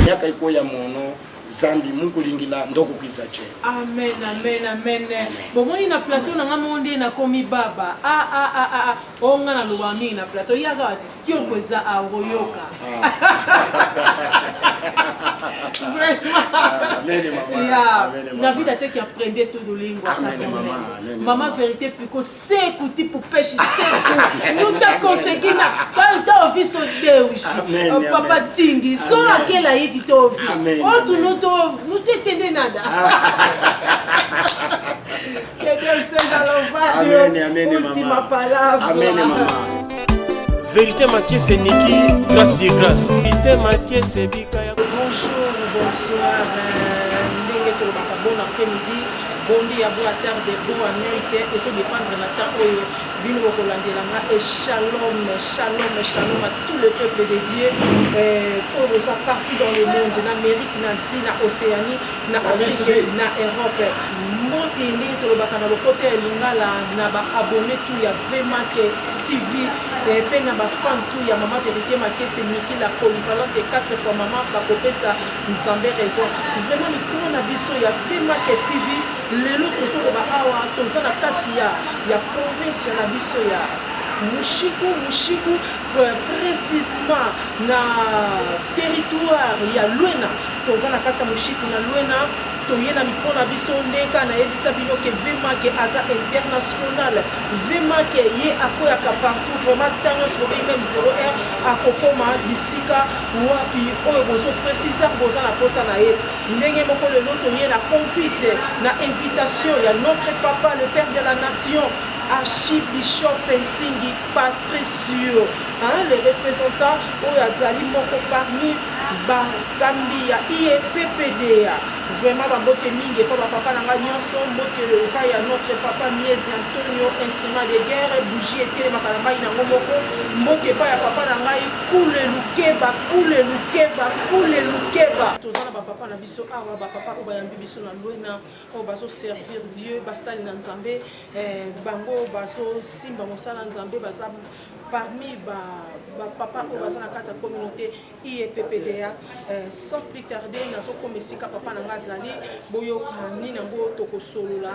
yaka iko ya mono zambi mukulingila ndoko kwizache. Amen, amen, amen. Bon, moi na plateau na ngamonde na komi baba. Onga na luwami na plateau yaga ati kyo kweza aroyoka. Amen mama. Amen mama. David a été qui apprenait tout de langue. Amen mama. Maman vérité fiko c'est écouter pour pêcher c'est. Nous t'a conseillé na quand tu as vu son Deus. Papa Tingi, so akela yiki to vu. Oh tu nous t'étendez nada. Que Dieu soit dans le Amen, amen maman. Ultima palavra. Amen maman. Vérité maquée c'est Niki, grâce et grâce. Vérité maquée c'est Bikaya. Bonjour, bonsoir. Bon après-midi. Bon dia, bon tarde, bon américain. Et c'est dépendre de temps où Bino Kolandelanga. Et shalom, shalom, shalom à tout le peuple de Dieu. Pour nous partout dans le monde, en Amérique, en Asie, en Océanie, en Afrique, en Europe. Motini, tout le bakana le côté lingala, na ba abonné tout ya VMAK TV, et puis na ba fan tout ya maman vérité maquée c'est Niki la polyvalente de 4 fois maman ba kopé ça Nzambe raison. Vraiment ni comment na biso ya VMAK TV, les autres sont ba awa toza na kati ya province na biso ya Mushiku précisément na territoire ya Luena, toza na kati ya Mushiku na Luena. Toyena micro na biso ndeka na yebisa bino ke VMAK aza international. VMAK ye akoyaka partout vraiment tangos ko même 0R akokoma disika wapi oyo bozo préciser boza na posa na ye ndenge moko le loto ye na convite na invitation ya notre papa le père de la nation Archibishop Ntingi Patricio, le représentant oyo azali moko parmi bakambi ya IEPPD. Vraiment babote mingi pa papa nanga nyonso mbote pa ya notre papa Miezi Antonio instrument de guerre bougie etele makalamba ina ngomoko mbote pa ya papa nanga kule lukeba tozana ba papa na biso awa ba papa o bayambi biso na Luena o bazo servir Dieu basali na Nzambe bango bazo simba mosala Nzambe baza parmi ba papa o baza na kati ya communauté IEPPDA sans plus tarder nazo komesika papa nanga azali boyoka nini yango tokosolola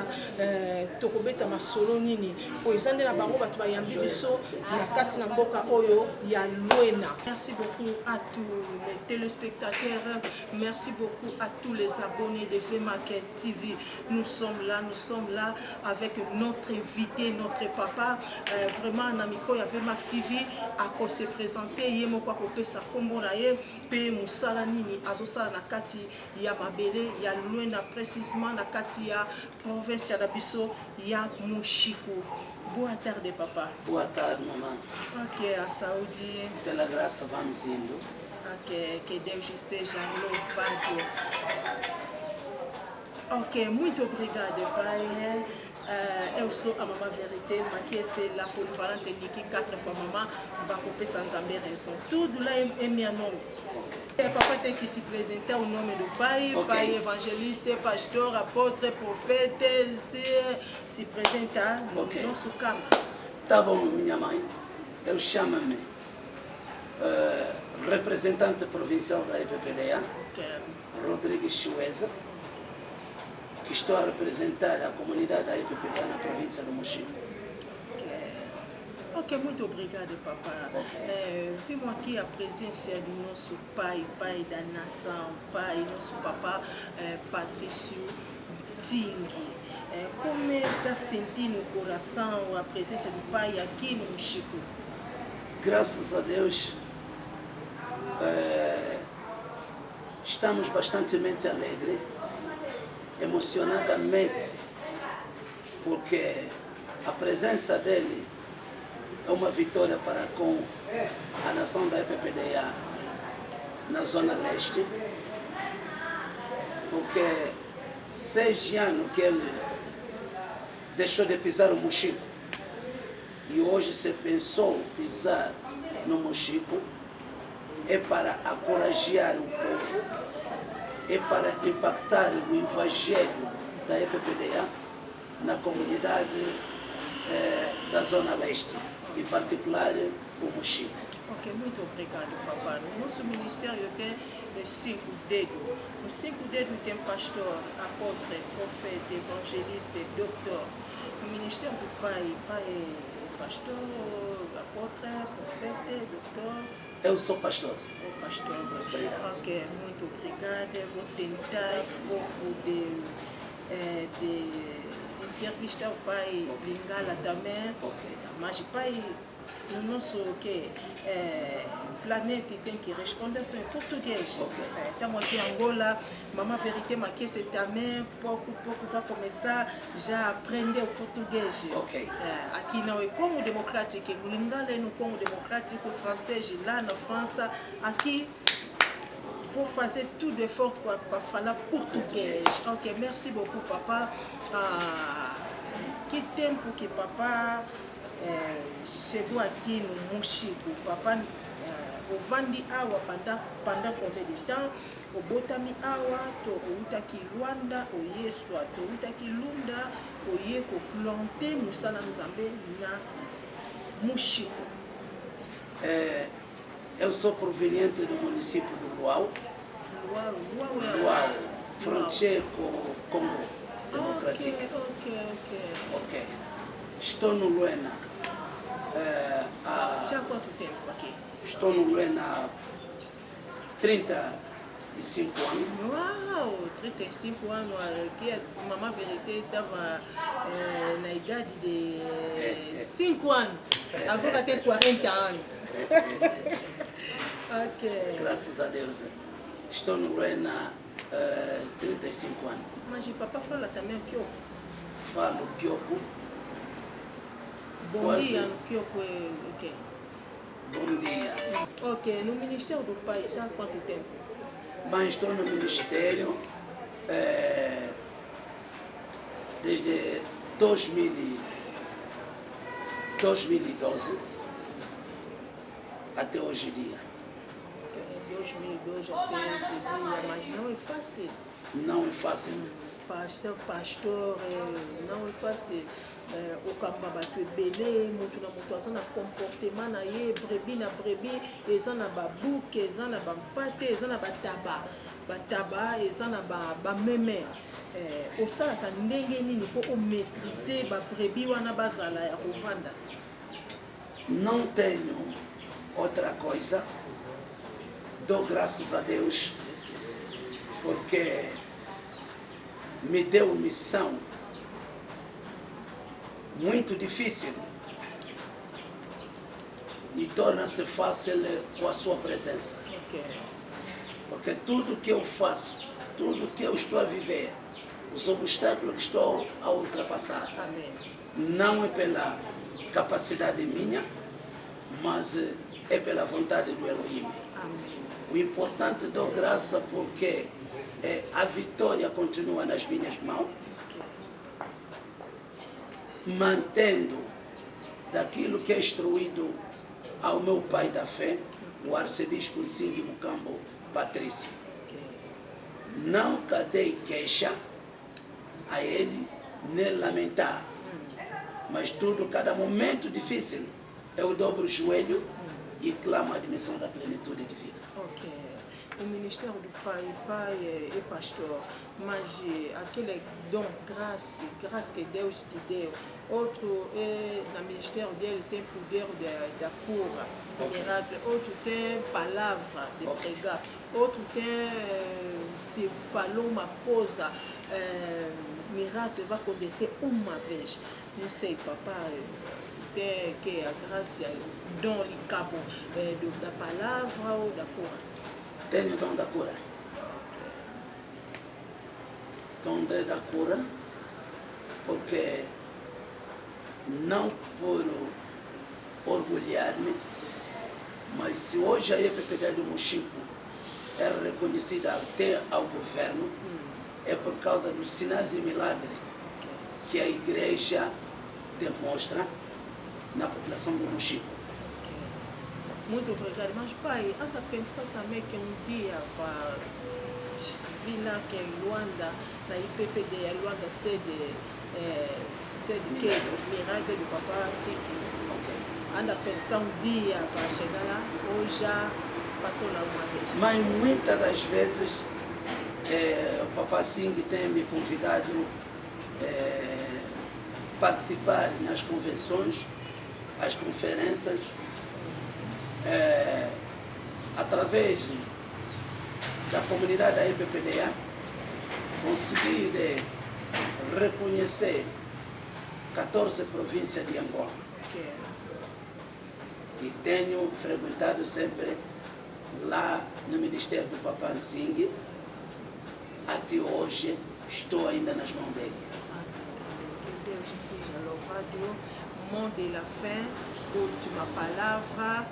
tokobeta masolo nini po ezande na bango bato bayambi biso na kati na mboka oyo ya Luena. Merci beaucoup à tous les téléspectateurs, merci beaucoup à tous les abonnés de VMAK TV. Nous sommes là avec notre invité, notre papa, vraiment na micro ya VMAK TV à se présenter yemo kwa kopesa kombo na ye pe musala nini azosala na kati ya mabele ya Luena précisément na kati ya province ya biso ya Mushiku. Boa tarde papa. Boa tarde maman. Ok, a saúde. Pela graça vamos indo. Ok, que Deus seja louvado. Ok, muito obrigado pai. Eu sou a maman vérité, maquée c'est la polyvalente Niki 4 fois maman, bakopé sans Nzambe raison. Tout là est mis en nom. Papa tem que se apresentar o nome do pai, okay. Pai evangelista, pastor, apôtre, prophète, se apresentar no nosso campo. Tá bom, minha mãe. Eu chamo-me representante provincial da IEPPDA, Rodrigues Chueza, que estou a representar a comunidade da IEPPDA na província do Mushiku. Ok, muito obrigado, papa. Vimos aqui a presença do nosso pai da nação, nosso papa Patricio Tingi. Como está sentindo no coração a presença do pai aqui no Mushiku? Graças a Deus, estamos bastante alegres, emocionadamente, porque a presença dele é uma vitória para com a nação da IEPPDA na Zona Leste, porque 6 anos que ele deixou de pisar o Mushiku e hoje se pensou pisar no Mushiku, é para encorajar o povo, é para impactar o evangelho da IEPPDA na comunidade da Zona Leste, em particular o Mushiku. Ok, muito obrigado, papá. No nosso ministério tem 5 dedos. Os 5 dedos tem pastor, apóstolo, profeta, evangelista, doutor. No ministério do pai, pai é pastor, apóstolo, profeta, doutor. Eu sou pastor. O pastor. Obrigado. Ok, muito obrigada. Eu vou tentar um pouco de entrevistar o pai Lingala também. Ok. Mas o pai, no nosso planeta, tem que responder só em português. Ok. Estamos aqui em Angola, Mamãe Verité Maquese também, pouco vai começar já a aprender o português. Ok. Aqui não é Congo Democrático, em Lingala é no Congo Democrático, francês lá na França. Aqui vou fazer tudo effort para falar português. Ok, merci beaucoup, papa. Que tempo que papa chegou aqui no Mochico, papa o vandi awa pendant combien de temps? O botami awa to outaki Luanda, o yeswa to outaki Lunda, o yeko planter musala nzambe na Mochico. Eu sou proveniente do município do Luau. Luau, fronteira com o Congo Democrático. Ok. Estou no Luena. Já há quanto tempo aqui? Estou no Luena há 35 anos. Uau, 35 anos. Aqui a Mamãe Verité estava na idade de 5 anos. Agora tem 40 anos. Ok. Graças a Deus. Estou no Luena há 35 anos. Mas o papá fala também que eu. Falo Kyoko. Bom dia no Kyoko é o quê? Bom dia. Ok, no Ministério do Pai já há quanto tempo? Mas estou no Ministério desde 2012 até hoje em dia. 2012 até esse dia, mas não é fácil. Não é fácil. Pastor, não é fácil. O cambaba tu é belé, muito na mutuação na comportement na ye, brebi na brebi, eza na babuke, eza na bampate, eza na bataba, eza na bameme. Osalaka ndenge nini po o maîtriser ba brebi wana bazala ya kovanda. Não tenho outra coisa. Dou graças a Deus porque me deu missão muito difícil e torna-se fácil com a sua presença. Okay. Porque tudo que eu faço, tudo que eu estou a viver, os obstáculos que estou a ultrapassar, Amém. não é pela capacidade minha, mas é pela vontade do Elohim. Amém. O importante dou graça porque a vitória continua nas minhas mãos, mantendo daquilo que é instruído ao meu pai da fé, o arcebispo Nsingi Mukambo Patrício. Não cadei queixa a ele, nem lamentar, mas tudo, cada momento difícil, eu dobro o joelho e clamo a dimensão da plenitude divina. Ok. O Ministério do Pai é pastor, mas aquele dom, graça que Deus te deu, outro no ministério dele tem poder da cura, miracle, outro tem palavra de pregar, outro tem, se falou uma coisa, miracle vai acontecer uma vez. Não sei, papai, tem que a graça, dom e cabo da palavra ou da cura? Tenho dom da cura. Dom da cura, porque não por orgulhar-me, mas se hoje a EPPD do Mochico é reconhecida até ao governo, é por causa dos sinais e milagres que a igreja demonstra na população do Mochico. Muito obrigado. Mas, pai, anda a pensar também que um dia para vir lá que em Luanda, na IPPD, a Luanda sede que o milagre do Papa Tico. Ok. anda pensão dia para chegar lá ou já passou lá uma vez? Mas muitas das vezes o Papa Singh tem me convidado participar nas convenções, as conferências, através da comunidade da IPPDA, consegui reconhecer 14 províncias de Angola. Okay. E tenho frequentado sempre lá no Ministério do Papa Singh. Até hoje estou ainda nas mãos dele. Que Deus seja louvado. Mot de la fin, última palavra,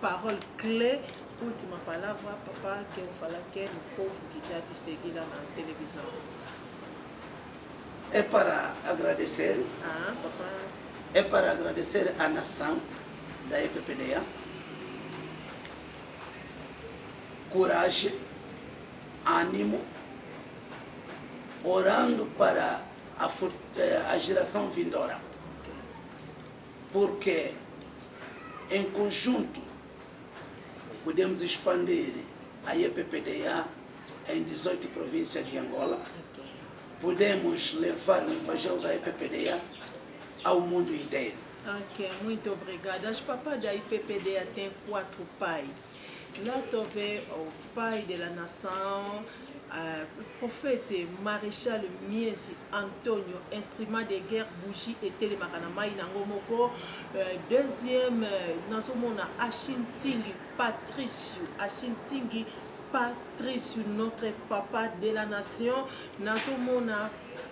parole clé, última palavra, papa, que eu falar que é o povo que está te seguindo na televisão. É para agradecer. Papa. É para agradecer a nação da EPPDA. Coragem, ânimo, orando para a geração vindoura. Porque em conjunto podemos expandir a EPPDA em 18 províncias de Angola. Podemos levar o evangelho da IPPDA ao mundo inteiro. Ok, muito obrigada. As papas da IPPDA têm 4 pais. Lá tu vês o pai da nação, o prophète maréchal Miezi Antonio, instrument de guerre, bougie et télémakanamai Nangomoko. Deuxième, nous sommes à Achintingi Patricio, notre papa de la nation. Nous sommes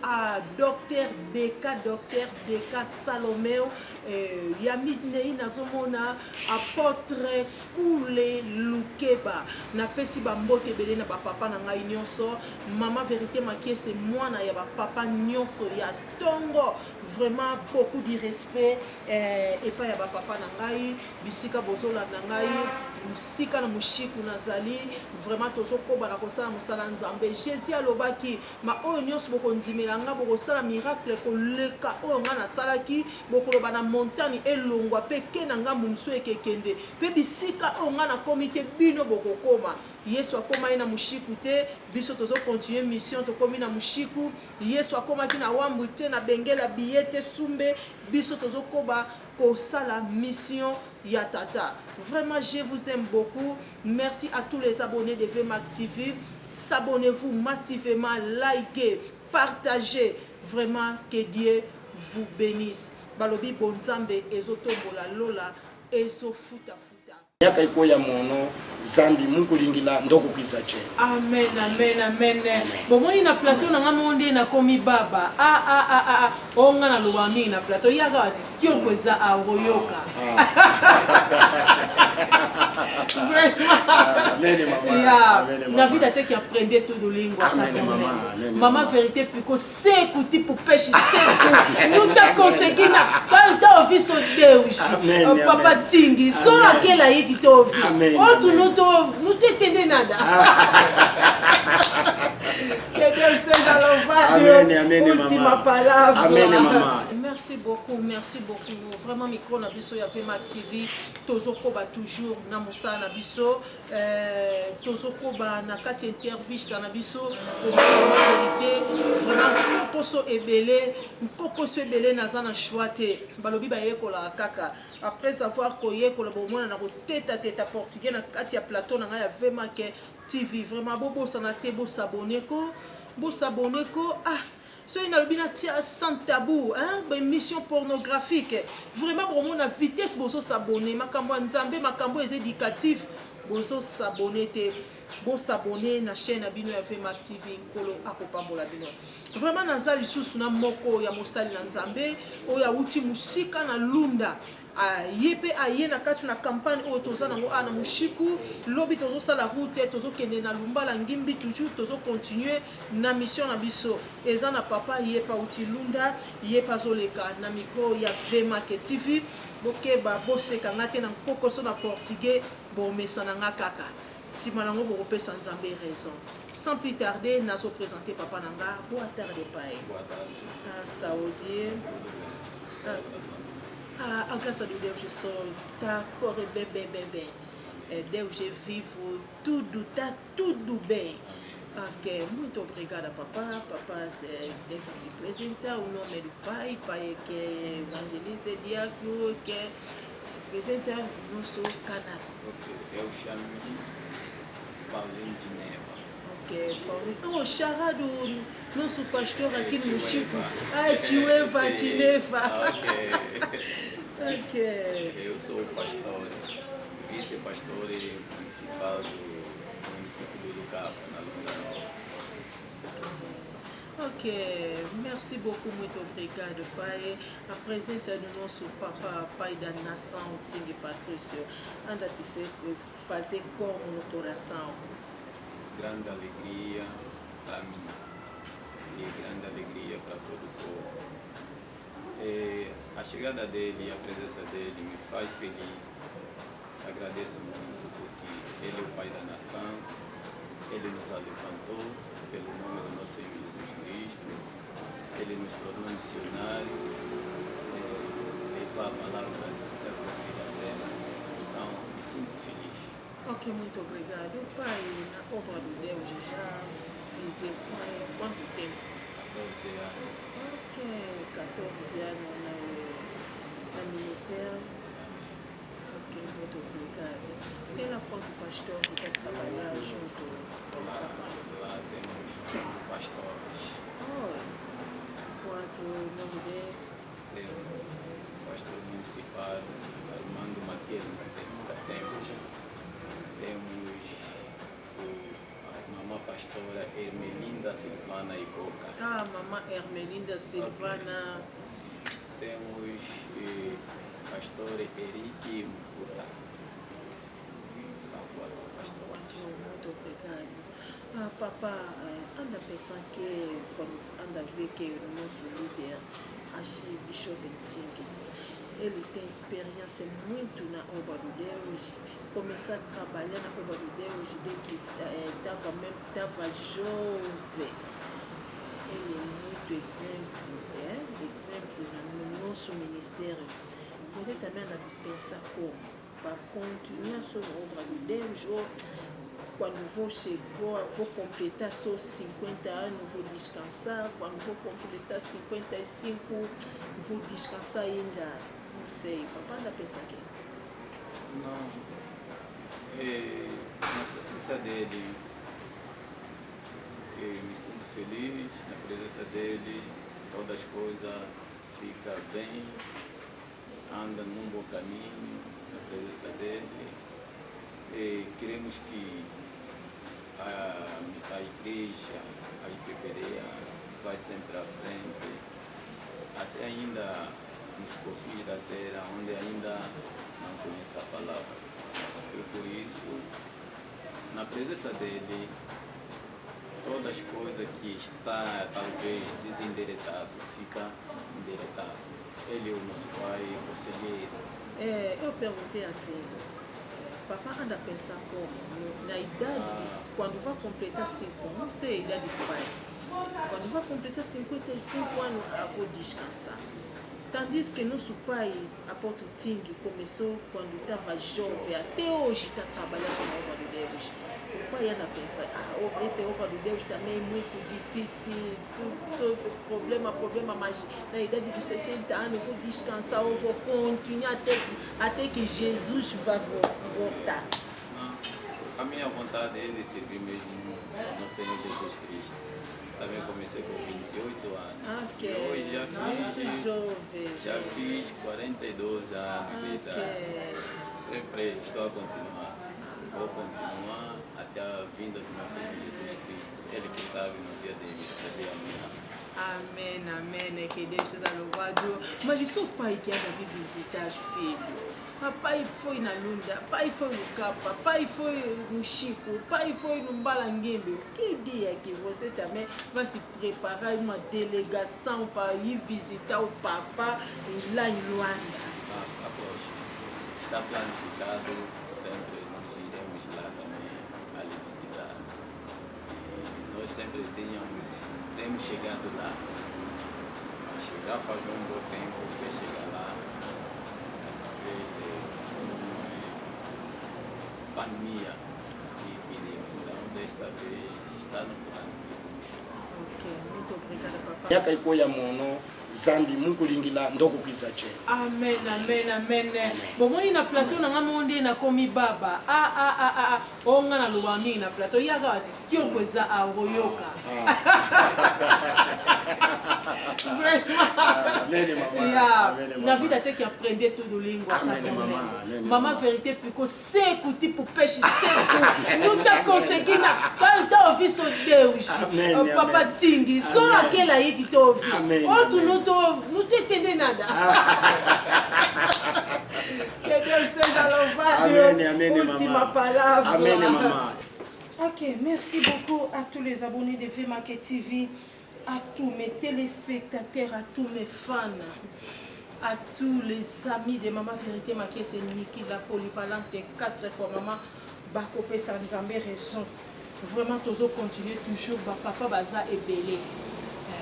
à Docteur Deka Salomeo, Yamidnei Nazomona, apôtre Koule Lukeba, na pesi bambote belé na papa na ngai nyonso, maman vérité makie c'est moi na ya papa nyonso ya tongo, vraiment beaucoup de respect et pas ya papa na ngai, bisika bozola na ngai, musika na mushiku nazali, vraiment tozo koba na kosala musala nzambe, Jésus alobaki ma o nyonso bokondimela nga bokosala miracle koleka oyo nga nasalaki bokoloba na montagne elongwa mpe ke na ngambu mosu ekekende mpe bisika oyo nga nakomi te bino bokokoma. Yesu akomaki na mushiku te, biso tozo continuer mission tokomi na mushiku. Yesu akomaki na wambu te na bengela biye te sumbe, biso tozo koba kosala mission ya tata. Vraiment je vous aime beaucoup. Merci à tous les abonnés de VMAC TV. S'abonnez-vous massivement, likez, partagez. Vraiment que Dieu vous bénisse. Balobi bonzambe ezotombola lola ezofuta futa. Yaka iko ya mono zambi mungu lingila ndoko kwisache. Amen, amen, amen. Bomoni na plateau na ngamonde na komi baba. Onga na lubami na plateau yaga wati kyo kweza aroyoka. Amen maman. Na vida te qui apprendre tout de lingua. Amen maman. Maman vérité fiko seku tipo pêche seku. Nous t'a conseillé na ta vie so Deus. Papa tingi so akela yiki to vie. Autre nous t'étendez nada. Que Dieu seja louvado. Amen, amen, Ultima palavra. Amen, maman. Merci beaucoup, merci beaucoup. Vraiment, micro na biso ya VMAC TV. Tozoko ba toujours na musa na biso. Tozoko ba na kati interview na biso. Vérité, vraiment kokoso ebele na zana chouate. Balobi ba yekola kaka. Après avoir koyekola bomona na ko teta portugais na kati ya plateau na ya VMAC TV. Vraiment bobo sana te bo s'abonner ko. C'est une albina sans tabou, hein, émission pornographique. Vraiment, pour mon vitesse, bozo s'abonner. Makambo nzambe, makambo est éducatif. Bozo s'abonner, bo s'abonner na chaîne abino ya VMAC TV nkolo akopambola bino. Vraiment nazali susu na moko ya mosali na nzambe, oya uti musika na lunda. Yepe aye na kati na campagne oyo toza nango ana mushiku lobi tozo sala route tozo kende na lumbala ngimbi toujours tozo continuer na mission na biso eza na papa yepa uti lunda yepa zoleka na micro ya VMAC TV bokeba boseka ngate na kokoso na portugais bomesa na nga kaka sima nango bokopesa nzambe raison. Sans plus tarder nazo présenter papa nanga boa tarde pai. Boa tarde. Saudi. A graça de Deus só está correndo bem. Deus é vivo, tudo está tudo bem. Ok, muito obrigada, papá. Papá tem que se apresentar o nome do pai. Pai que é evangelista, diácono, que se apresenta no nosso canal. Ok, eu chamo-me Paulinho de Neva. Ok, Paulinho. Oh, chará do nosso pastor aqui no Chico. Ah, tio Eva, Tineva. Ok. Eu sou o pastor, vice-pastor principal do município do Lucaba, na Lunda. Ok, merci beaucoup, muito obrigado, pai. A presença do nosso papá, pai da nação, Ting Patrício, anda te fazer como no coração. Grande alegria para mim e grande alegria para todo o povo. A chegada dele e a presença dele me faz feliz. Agradeço muito porque ele é o pai da nação, ele nos levantou pelo nome do nosso Senhor Jesus Cristo, ele nos tornou missionário, levar a palavra da filha da terra. Então, me sinto feliz. Ok, muito obrigado. Pai, na obra de Deus já fiz quanto tempo? 14 anos. Ok, 14 anos no ministério. Ok, muito obrigado. Tem lá quanto pastor que quer trabalhar junto com o papai? Lá temos pastores. Oh, quanto o nome dele? Tem o pastor municipal Armando Maquelo, temos a mamã pastora Hermelinda Silvana Icoca. Ah, mamãe Hermelinda Silvana. Temos pastor Eric Mfuta. São 4 pastores. Muito obrigado. Ah, papá, anda pensando que quando anda ver que o nosso líder, Archibishop Ntingi, ele tem experiência muito na obra de Deus, começar a trabalhar na obra de Deus desde que estava jovem. Ele é muito exemplo no nosso ministério. Você também anda pensar como? Para continuar sobre a obra de Deus, ou quando vou completar só 50 anos, vou descansar, quando vou completar 55, vou descansar ainda. Não sei, papai anda pensar aqui. Não. Na presença dele, eu me sinto feliz. Na presença dele, todas as coisas ficam bem, anda num bom caminho. Na presença dele, queremos que a igreja, a IPPDA, vai sempre à frente, até ainda nos confins da terra, onde ainda não conhece a palavra. E por isso, na presença dele, todas as coisas que está talvez desendereitado, fica endereitado. Ele é o nosso pai, conselheiro. Eu perguntei assim, papai anda pensando como? Na idade, quando vai completar 5 anos, não sei a idade do pai, quando vai completar 55 anos, eu vou descansar. Tandis que nosso pai, apóstolo Ting, começou quando estava jovem, até hoje está trabalhando na obra de Deus. O pai anda pensando, essa obra de Deus também é muito difícil, problema, mas na idade dos 60 anos eu vou descansar, eu vou continuar até que Jesus vá voltar. A minha vontade é de servir mesmo ao nosso Senhor Jesus Cristo. Também comecei com 28 anos. Okay. E hoje já fiz 42 anos de idade. Sempre estou a continuar. Vou continuar até a vinda do nosso Senhor Jesus Cristo. Ele que sabe no dia de me receber amanhã. Amém. Que Deus seja louvado. Mas e seu pai que anda vir visitar os filhos? Pai foi na Lunda, pai foi no Capa, pai foi no Chico, pai foi no Balanguembe. Que dia que você também vai se preparar uma delegação para ir visitar o papá lá em Luanda? Está próximo. Está planificado, sempre nós iremos lá também a lhe visitar. E nós sempre temos chegado lá. Já faz um bom tempo você chega lá. pandemia e então desta vez está no plano. Ok, muito obrigada, papa. Yaka iko ya mono zambi mukulingila ndoko kwizache. Amen, amen, amen. Bomoi na plateau na ngamonde na komi baba. Onga na luwami na plateau yaga wati kyo kweza aroyoka. Amen mama. Ya, Amen na mama. vida te ki aprender todo língua. Amen mama. Amen. Mama vérité fico seco tipo peixe seco. Não tá conseguindo. Tá ouvindo só Deus. Amen, Papa amen. Tingi, só Amen. aquela aí que tá ouvindo. Amen, Outro amen. não tô entendendo nada. Que Deus seja louvado. Amen, amen, Última maman. palavra. Amen maman. Ok, merci beaucoup à tous les abonnés de VMaké TV, à tous mes téléspectateurs, à tous mes fans, à tous les amis de Maman Vérité Maké, c'est Niki, la polyvalente 4 fois Maman Bakopé Sanzambe raison. Vraiment, tous continuer toujours, papa Baza et Belé.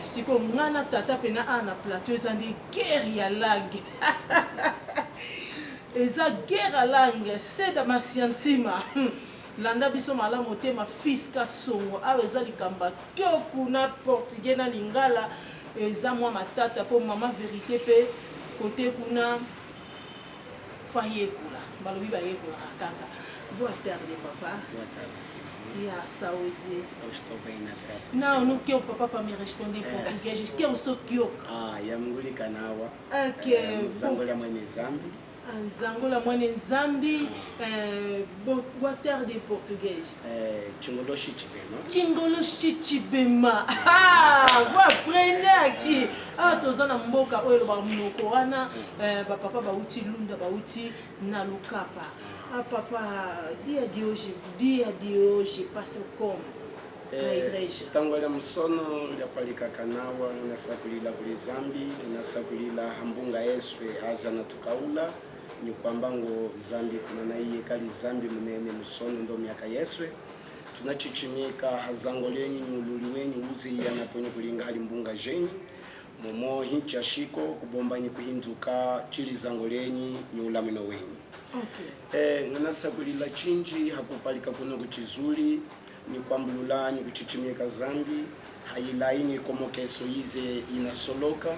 Si comme ngana tata pena ana plateau, ils ont des guerres à langue. Ils ont guerre à langue, c'est de ma scientima. Landa biso mala motema fils ka songo aweza likamba kyoku na portugais na lingala eza mwa matata po mama vérité pe côté kuna fayekula balobi bayekula kaka. Boa tarde papa. Boa tarde. Ya saúde. Eu estou bem na graça. Não, não quero papa para me responder em português. Quero só kyoka. Yamgulika nawa. Ok. Zangola mwene Zambi. Zangola mwene Nzambi. Boa tarde em português. Chingolo Chichibema. Chingolo Chichibema. Vous apprenez aqui. Tozana mboka oyo ba munoko wana papa bauti lunda bauti na lukapa. Papa, dia de hoje passa como na igreja. Tangola musono yapalika kanawa nasakulila kuli Zambi, nasakulila hambunga eswe aza na tukaula ni kwamba ngo Zambi kuna na iye kali Zambi munene musono ndo miaka yeswe tunachichimika hazangolenyi mululi wenyi uzi yanaponye kulinga hali mbunga jenyi momo hincha shiko kubombanyi kuhinduka chili zangolenyi ni ulamino wenyi. Okay. Nasakulila chinji hakupalika kuno kuchizuli ni kwambulula ni kuchichimika Zambi hailaini komokeso ize inasoloka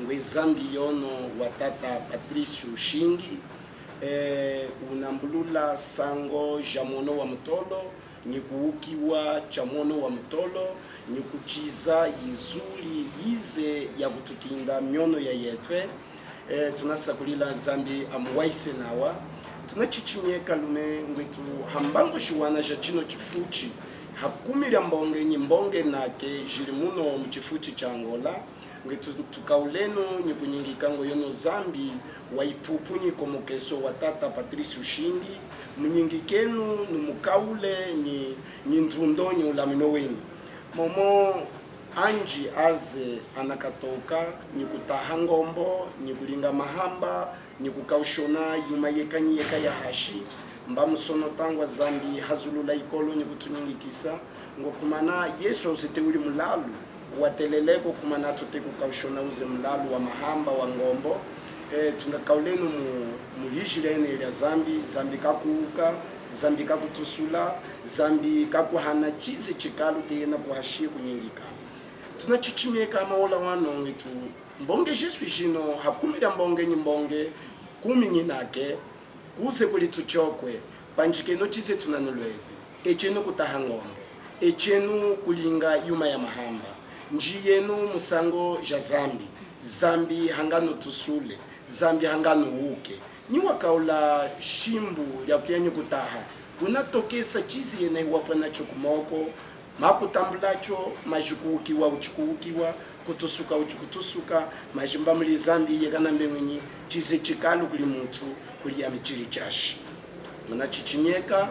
ngwe Zambi yono watata Patricio Shingi unambulula sango jamono wa mtolo ni kuukiwa chamono wa mtolo ni kuchiza izuli ize ya kutukinda miono ya yetwe. Tunasakulila Zambi amuwaise nawa tunachichimieka lume ngwetu hambango shiwana ja chino chifuchi hakumilya mbonge nyimbonge nake jili muno mchifuchi cha Angola ngwetu tukauleno ni kunyingikango yono Zambi waipupu ni komokeso watata Patricio Shingi mnyingikenu ni mukaule ni ndundonyi ulamino wenyi momo anji aze anakatoka ni kutaha ngombo ni kulinga mahamba ni kukaushona yuma yekanyi yeka ya hashi mba musono tangwa Zambi hazulula ikolo ni kutunyingikisa ngo kumana Yesu usite uli mulalu kuwateleleko kumana tote kukaushona uze mulalu wa mahamba wa ngombo tunakaulenu mulishilene ya Zambi kakuuka Zambi kakutusula Zambi kakuhana chizi chikalu tena kuhashie kunyingika tunachichimeka maola wano ngitu mbonge Jesu jino hakumira mbonge nyimbonge kumi nyinake kuze kulituchokwe panjikeno chize tunanulweze echenu kutahangombo echenu kulinga yuma ya mahamba njiyenu musango ja Zambi hangano tusule Zambi hangano uke ni wakaula shimbu ya kuyanyu kutaha unatokesa chizi yene wapana chokumoko makutambulacho majikuukiwa uchikuukiwa kutusuka uchikutusuka majimba muli Zambi yekana mbenwenyi chize chikalu kuli mutu kuli ya michili chashi munachichinyeka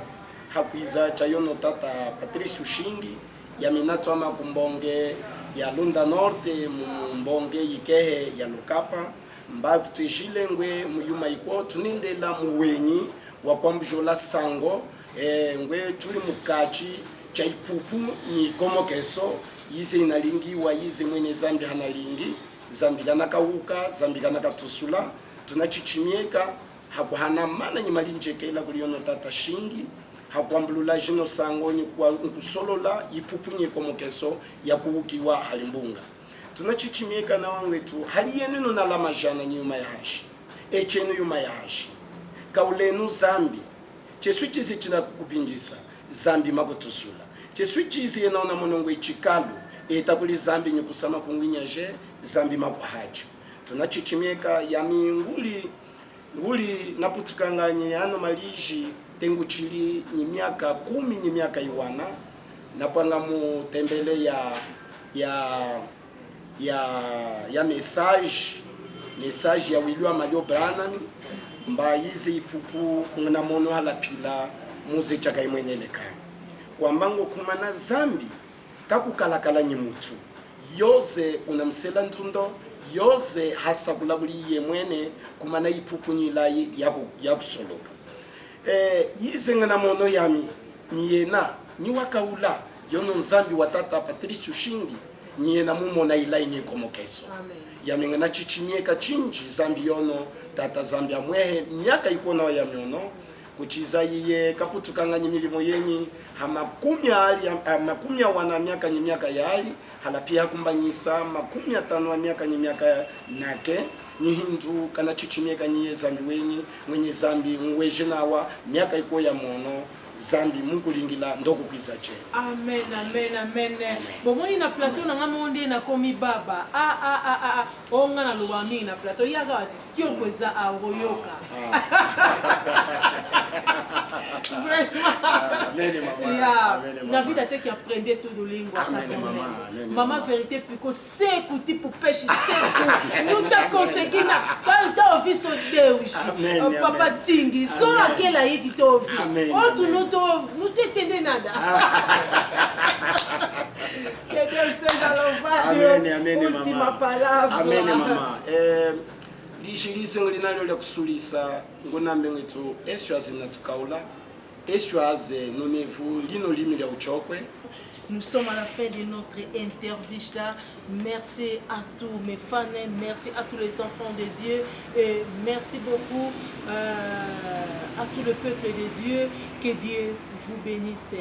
hakuiza chayono tata Patricio Shingi ya minato ama kumbonge ya Lunda Norte mbonge yikehe ya Lukapa mbatu tejile ngwe muyuma iko tunindela muwenyi wakwambujola sango ngwe tuli mukachi chaipupu ni komokeso yize inalingiwa yize mwene Zambi hanalingi Zambi kanakauka Zambi kanakatusula tunachichimieka hakuhana mana nyimalinjekela kuliono tata shingi hakuambulula jino sango nkusolola ipupunye komokeso ya kuukiwa halimbunga tunachichimieka na wangetu hali yenu na lama jana nyuma ya hashi echenu yuma ya hashi kaulenu zambi cheswichizi china kukupinjisa zambi makotusula cheswichizi yenaona monongo ichikalu etakuli zambi nyikusama kungwinya je zambi makuhacho tunachichimieka yami nguli naputukanganye ano maliji tengu chili ni miaka 10 ni miaka iwana napanga mu tembele ya message ya William Malio Branham mba yize ipupu ngana mono ala pila muze chaka imweneleka kwa mbango kumana zambi kakukalakala nyimutu yoze unamsela ntundo yoze hasa kulabuli yemwene kumana ipupu nyilai ya kusoloka yize ngana mono yami niyena niwakaula yono nzambi watata Patrice Shingi niyena mumona ilai nyikomokeso yami ngana chichimieka chinji zambi yono tata zambi amwehe miaka ikona ya miono kuchiza yiye kaputukanganya milimo yenyi makumya wana miaka ni miaka yali hala pia kumbanyisa 15 miaka ni miaka nake ni hindu kana chichimieka nyiye zambi wenyi mwenye zambi mweje nawa miaka iko ya mono zambi mungu lingila ndoko kwizache amen amen amen bomoi na plateau na ngamonde na komi baba onga na lubami na plateau yaga ati kio kweza aroyoka Amen mama. Amen mama. David a été qui apprenait tout de lingua. Amen mama. Maman vérité fiko c'est écouter pour pêcher c'est nous t'a conseillé na t'as envie son Deus. Papa tingi so akela yiki to vi. Oh tu nous t'étendez nada. Que Dieu soit dans Amen amen mama. Ultima palavra. Amen mama. Lishilise ngilinalo lya kusulisa ngonambe ngitu eswazi natukaula eswaze nonevu lino limi lya uchokwe. Nous sommes à la fin de notre interview. Merci à tous mes fans, merci à tous les enfants de Dieu et merci beaucoup à tout le peuple de Dieu. Que Dieu vous bénisse.